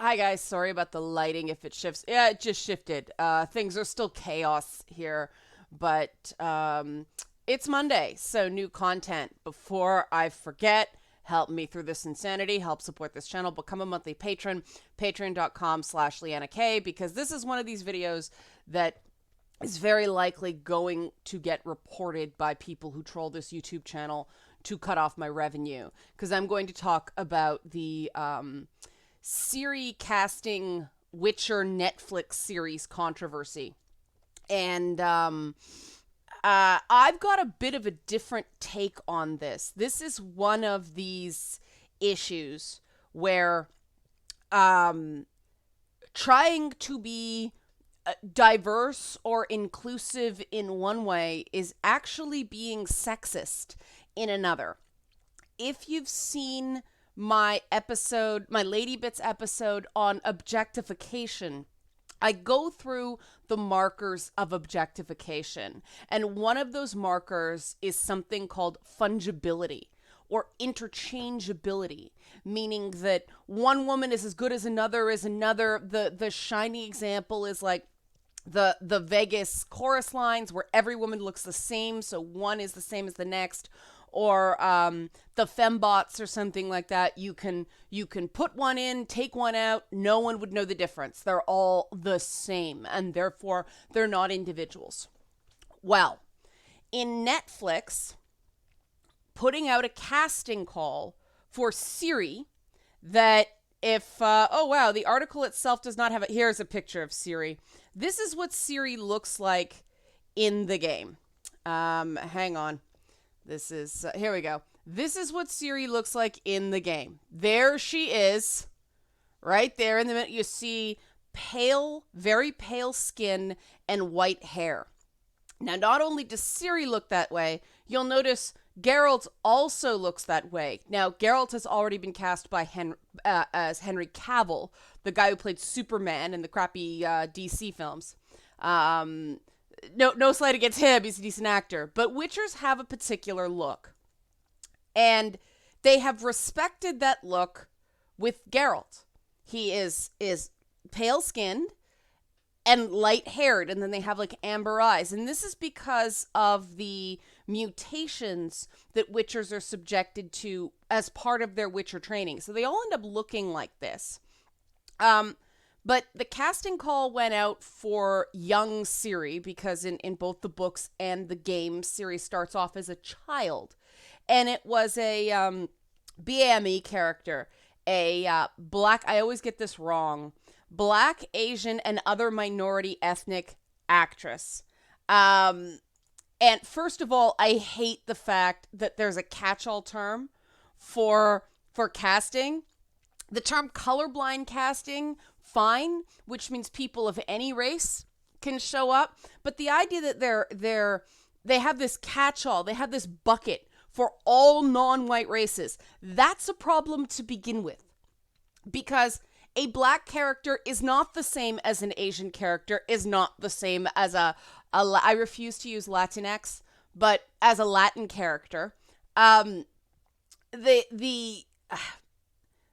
Hi guys, sorry about the lighting if it shifts. Yeah, it just shifted. Things are still chaos here, but it's Monday, so new content. Before I forget, help me through this insanity, help support this channel, become a monthly patron, patreon.com/Leanna K, because this is one of these videos that is very likely going to get reported by people who troll this YouTube channel to cut off my revenue, because I'm going to talk about the Ciri casting Witcher Netflix series controversy. And I've got a bit of a different take on this. This is one of these issues where trying to be diverse or inclusive in one way is actually being sexist in another. If you've seen my Lady Bits episode on objectification, I go through the markers of objectification. And one of those markers is something called fungibility or interchangeability, meaning that one woman is as good as another is another. The shiny example is like the Vegas chorus lines where every woman looks the same, so one is the same as the next, or the fembots or something like that. You can put one in, take one out, no one would know the difference. They're all the same, and therefore they're not individuals. Well, in Netflix putting out a casting call for Ciri, that if oh wow, the article itself does not have it. Here's a picture of Ciri. This is what Ciri looks like in the game. Hang on. This is here we go. This is what Ciri looks like in the game. There she is, right there in the middle. You see pale, very pale skin and white hair. Now, not only does Ciri look that way, you'll notice Geralt also looks that way. Now, Geralt has already been cast by as Henry Cavill, the guy who played Superman in the crappy DC films. No slight against him, he's a decent actor. But Witchers have a particular look. And they have respected that look with Geralt. He is pale-skinned and light-haired, and then they have like amber eyes. And this is because of the mutations that Witchers are subjected to as part of their Witcher training. So they all end up looking like this. But the casting call went out for young Ciri because in both the books and the game, Ciri starts off as a child. And it was a BAME character, a black, I always get this wrong, Black, Asian, and other minority ethnic actress. And first of all, I hate the fact that there's a catch-all term for casting. The term colorblind casting, fine, which means people of any race can show up. But the idea that they have this catch-all, they have this bucket for all non-white races, that's a problem to begin with. Because a black character is not the same as an Asian character, is not the same as I refuse to use Latinx, but as a Latin character. They're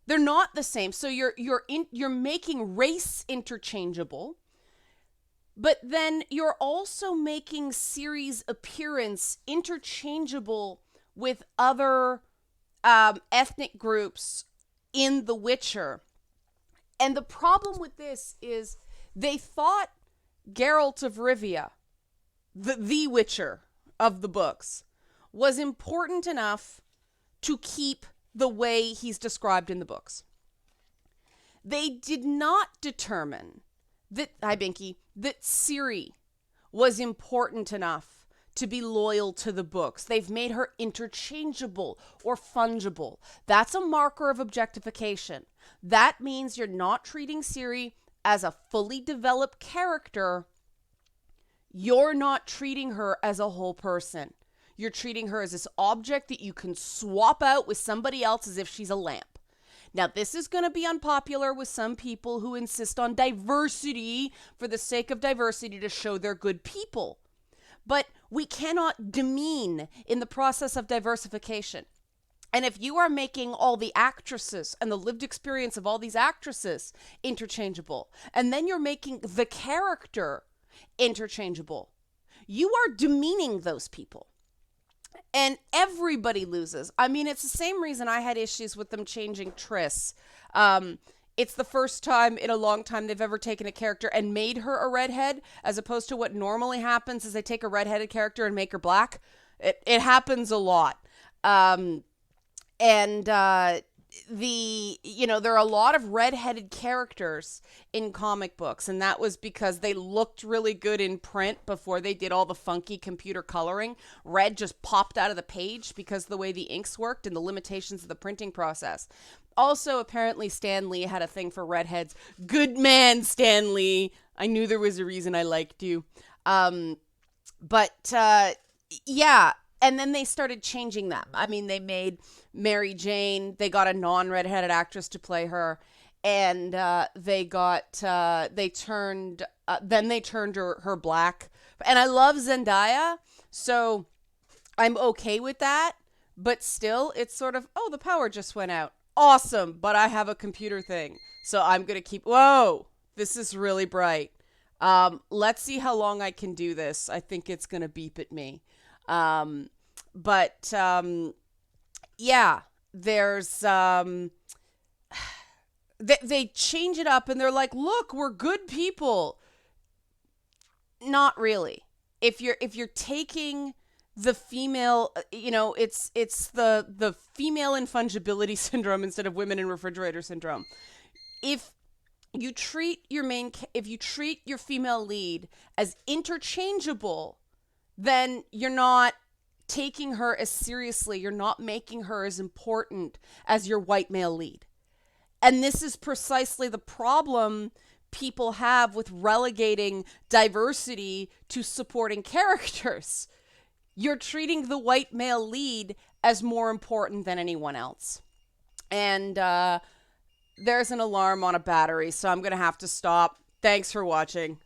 not the same. So you're making race interchangeable, but then you're also making Ciri's appearance interchangeable with other ethnic groups in The Witcher. And the problem with this is they thought Geralt of Rivia, the Witcher of the books, was important enough to keep the way he's described in the books. They did not determine that, hi Binky, that Ciri was important enough to be loyal to the books. They've made her interchangeable or fungible. That's a marker of objectification. That means you're not treating Ciri as a fully developed character. You're not treating her as a whole person. You're treating her as this object that you can swap out with somebody else as if she's a lamp. Now, this is going to be unpopular with some people who insist on diversity for the sake of diversity to show they're good people. But we cannot demean in the process of diversification. And if you are making all the actresses and the lived experience of all these actresses interchangeable, and then you're making the character interchangeable, you are demeaning those people. And everybody loses. I mean, it's the same reason I had issues with them changing Triss. It's the first time in a long time they've ever taken a character and made her a redhead, as opposed to what normally happens is they take a redheaded character and make her black. It happens a lot. And there are a lot of redheaded characters in comic books, and that was because they looked really good in print before they did all the funky computer coloring. Red just popped out of the page because of the way the inks worked and the limitations of the printing process. Also, apparently Stan Lee had a thing for redheads. Good man, Stan Lee. I knew there was a reason I liked you. Yeah, and then they started changing them. I mean, they made Mary Jane, they got a non-redheaded actress to play her, and they turned her black. And I love Zendaya, so I'm okay with that, but still it's sort of, oh, the power just went out. Awesome, but I have a computer thing, so I'm going to keep, whoa, this is really bright. Let's see how long I can do this. I think it's going to beep at me. But yeah, there's they change it up and they're like, look, we're good people. Not really. If you're taking the female, it's the female infungibility syndrome instead of women in refrigerator syndrome. If you treat your female lead as interchangeable, then you're not taking her as seriously. You're not making her as important as your white male lead. And this is precisely the problem people have with relegating diversity to supporting characters. You're treating the white male lead as more important than anyone else. And there's an alarm on a battery, so I'm going to have to stop. Thanks for watching.